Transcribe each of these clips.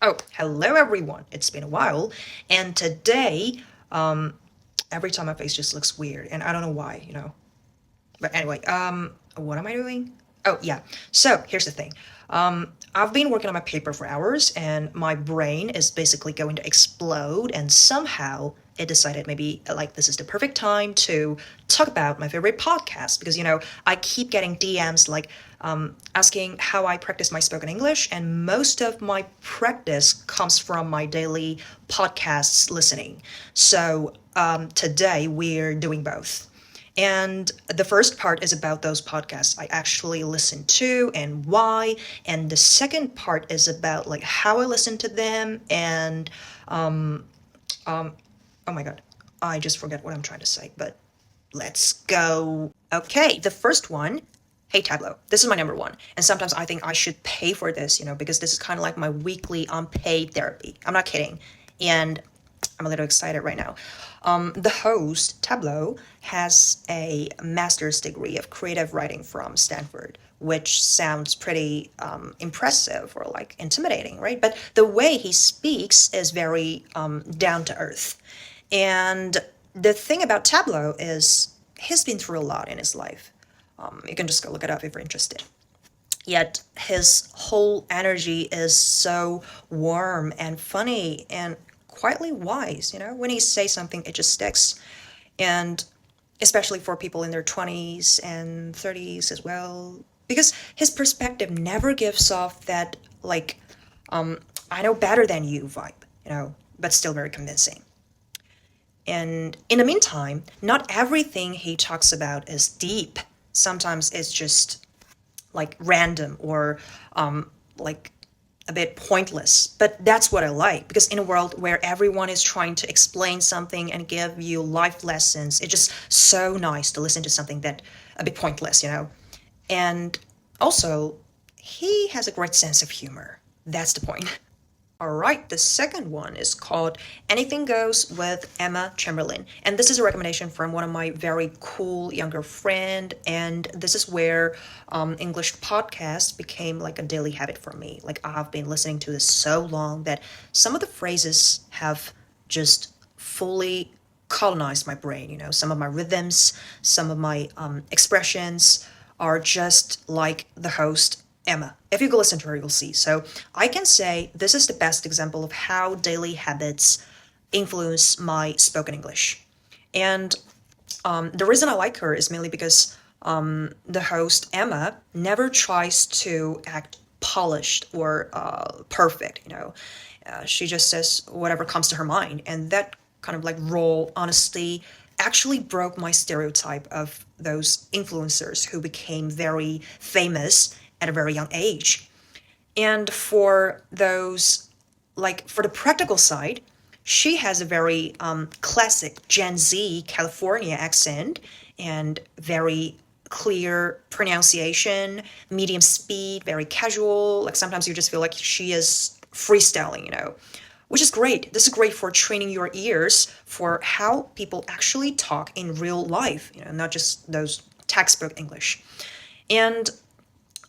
Oh, hello everyone. It's been a while, and today, every time my face just looks weird, and I don't know why. But anyway, what am I doing? Oh, yeah. So here's the thing. I've been working on my paper for hours, and my brain is basically going to explode, and somehow it decided maybe like this is the perfect time to talk about my favorite podcast because I keep getting DMs like asking how I practice my spoken English, and most of my practice comes from my daily podcasts listening. So today we're doing both. And the first part is about those podcasts I actually listen to and why. And the second part is about like how I listen to them and oh my god, I just forget what I'm trying to say, but let's go. Okay, the first one. Hey Tablo, this is my number one. And sometimes I think I should pay for this, because this is kind of like my weekly unpaid therapy. I'm not kidding. And I'm a little excited right now. The host, Tablo, has a master's degree of creative writing from Stanford, which sounds pretty impressive or like intimidating, right? But the way he speaks is very down to earth. And the thing about Tablo is he's been through a lot in his life. You can just go look it up if you're interested. Yet his whole energy is so warm and funny and quietly wise. When he says something, it just sticks. And especially for people in their 20s and 30s as well, because his perspective never gives off that, like, I know better than you vibe, but still very convincing. And in the meantime, not everything he talks about is deep. Sometimes it's just like random or like a bit pointless. But that's what I like because in a world where everyone is trying to explain something and give you life lessons, it's just so nice to listen to something that a bit pointless. And also, he has a great sense of humor. That's the point. All right, the second one is called Anything Goes with Emma Chamberlain. And this is a recommendation from one of my very cool younger friend. And this is where English podcasts became like a daily habit for me. Like I've been listening to this so long that some of the phrases have just fully colonized my brain. Some of my rhythms, some of my expressions are just like the host Emma. If you go listen to her, you'll see. So I can say this is the best example of how daily habits influence my spoken English. And the reason I like her is mainly because the host, Emma, never tries to act polished or perfect. She just says whatever comes to her mind. And that kind of like raw honesty actually broke my stereotype of those influencers who became very famous at a very young age. And for those, like for the practical side, she has a very classic Gen Z California accent and very clear pronunciation, medium speed, very casual. Like sometimes you just feel like she is freestyling, which is great. This is great for training your ears for how people actually talk in real life, not just those textbook English. And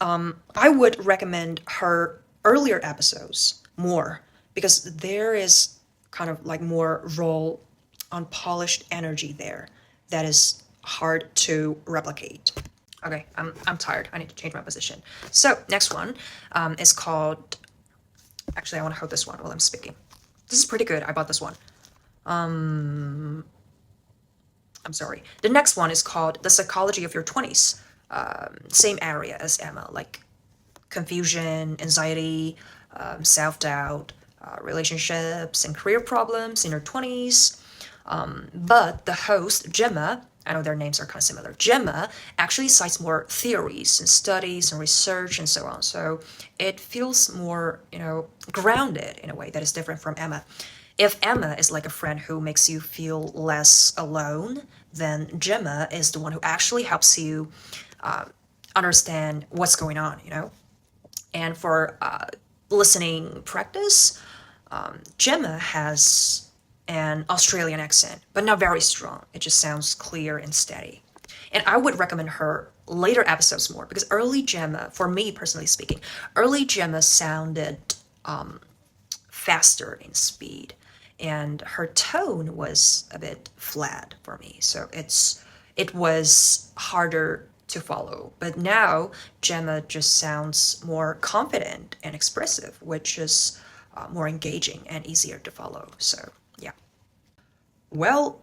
I would recommend her earlier episodes more because there is kind of like more raw, unpolished energy there that is hard to replicate. Okay, I'm tired. I need to change my position. So next one is called. Actually, I want to hold this one while I'm speaking. This is pretty good. I bought this one. I'm sorry. The next one is called The Psychology of Your 20s. Same area as Emma, like confusion, anxiety, self-doubt, relationships, and career problems in her 20s. But the host, Gemma, I know their names are kind of similar. Gemma actually cites more theories and studies and research and so on. So it feels more, grounded in a way that is different from Emma. If Emma is like a friend who makes you feel less alone, then Gemma is the one who actually helps you understand what's going on. And for listening practice, Gemma has an Australian accent, but not very strong. It just sounds clear and steady. And I would recommend her later episodes more because early Gemma, for me personally speaking, early Gemma sounded faster in speed, and her tone was a bit flat for me. So it was harder to follow. But now Gemma just sounds more confident and expressive, which is more engaging and easier to follow. So yeah. Well,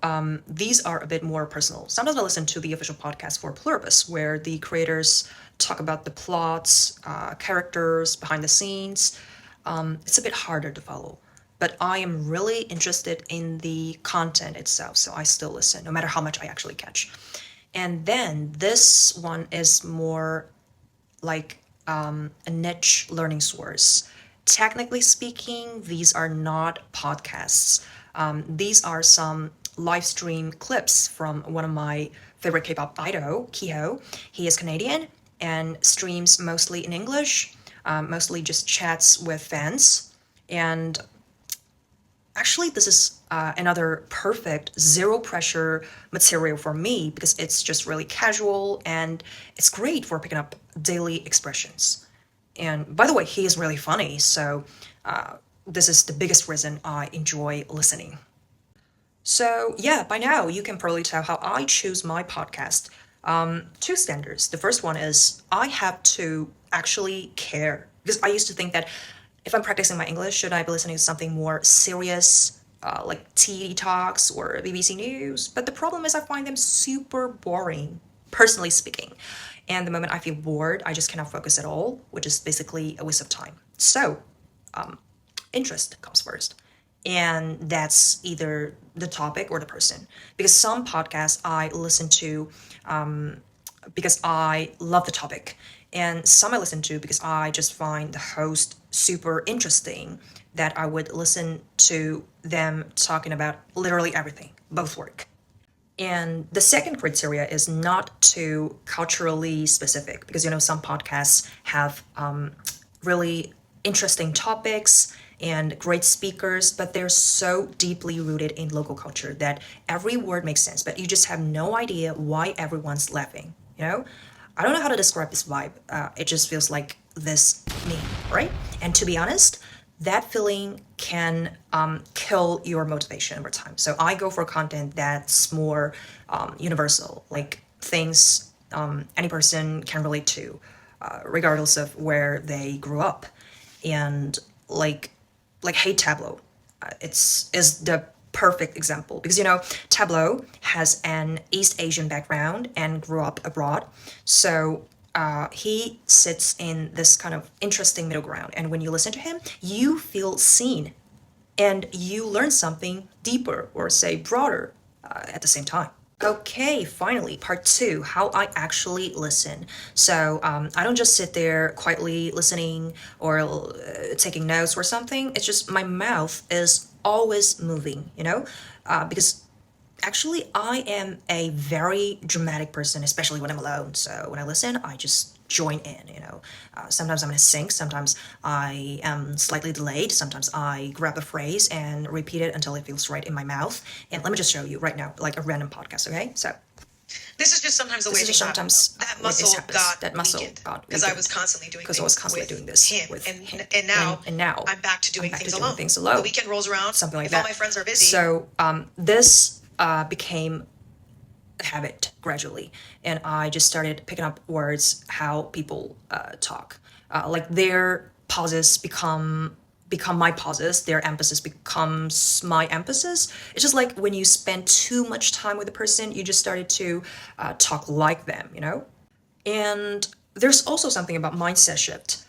these are a bit more personal. Sometimes I listen to the official podcast for Pluribus, where the creators talk about the plots, characters, behind the scenes. It's a bit harder to follow, but I am really interested in the content itself, so I still listen, no matter how much I actually catch. And then this one is more like a niche learning source. Technically speaking, these are not podcasts. These are some live stream clips from one of my favorite K-pop idol, Kiho. He is Canadian and streams mostly in English, mostly just chats with fans. And actually, this is another perfect zero pressure material for me because it's just really casual and it's great for picking up daily expressions. And by the way, he is really funny, so this is the biggest reason I enjoy listening. So, yeah, by now you can probably tell how I choose my podcast. Two standards. The first one is I have to actually care. Because I used to think that if I'm practicing my English, should I be listening to something more serious, like TV talks or BBC News? But the problem is I find them super boring, personally speaking. And the moment I feel bored, I just cannot focus at all, which is basically a waste of time. So, interest comes first. And that's either the topic or the person. Because some podcasts I listen to because I love the topic. And some I listen to because I just find the host super interesting that I would listen to them talking about literally everything. Both work. And the second criteria is not too culturally specific because, some podcasts have really interesting topics and great speakers, but they're so deeply rooted in local culture that every word makes sense, but you just have no idea why everyone's laughing. I don't know how to describe this vibe. It just feels like this meme, right? And to be honest, that feeling can kill your motivation over time. So I go for content that's more universal, like things any person can relate to, regardless of where they grew up. And like Hey Tablo, it's is the perfect example because Tablo has an East Asian background and grew up abroad, so he sits in this kind of interesting middle ground, and when you listen to him, you feel seen and you learn something deeper or say broader at the same time. Okay, finally, part two, how I actually listen. So I don't just sit there quietly listening or taking notes or something. It's just my mouth is always moving, because actually I am a very dramatic person, especially when I'm alone. So when I listen, I just join in. Sometimes I'm in sync, sometimes I am slightly delayed, sometimes I grab a phrase and repeat it until it feels right in my mouth. And let me just show you right now, like a random podcast, okay? So this is just sometimes the way things happen. That muscle got because I was constantly doing this with him. And now I'm back to doing things alone. The weekend rolls around, something like if that. all my friends are busy. So this became a habit gradually, and I just started picking up words, how people talk. Like their pauses become my pauses, their emphasis becomes my emphasis. It's just like when you spend too much time with a person, you just started to talk like them. And there's also something about mindset shift.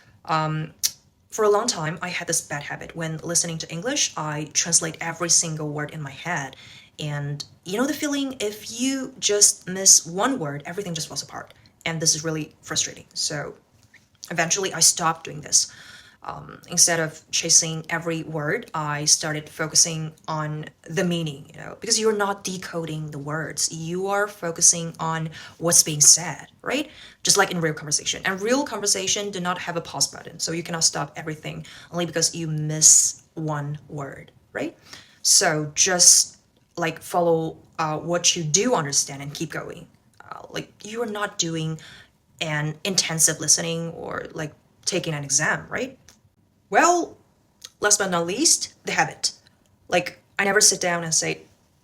For a long time, I had this bad habit. When listening to English, I translate every single word in my head. And the feeling, if you just miss one word, everything just falls apart. And this is really frustrating. So eventually I stopped doing this. Instead of chasing every word, I started focusing on the meaning, because you're not decoding the words. You are focusing on what's being said, right? Just like in real conversation. And real conversation do not have a pause button. So you cannot stop everything only because you miss one word, right? So just like follow what you do understand and keep going. Like you are not doing an intensive listening or like taking an exam, right? Well, last but not least, the habit. Like, I never sit down and say,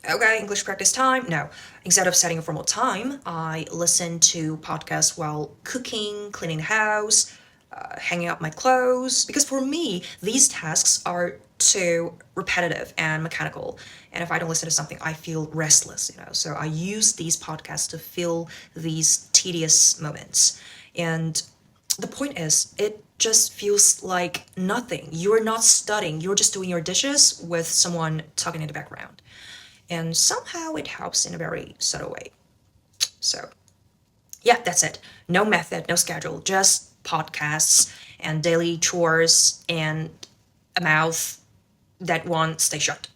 okay, English practice time. No. Instead of setting a formal time, I listen to podcasts while cooking, cleaning the house, hanging up my clothes. Because for me, these tasks are too repetitive and mechanical. And if I don't listen to something, I feel restless, So I use these podcasts to fill these tedious moments. And the point is, it just feels like nothing. You're not studying, you're just doing your dishes with someone talking in the background. And somehow it helps in a very subtle way. So, yeah, that's it. No method, no schedule, just podcasts and daily chores and a mouth that won't stay shut.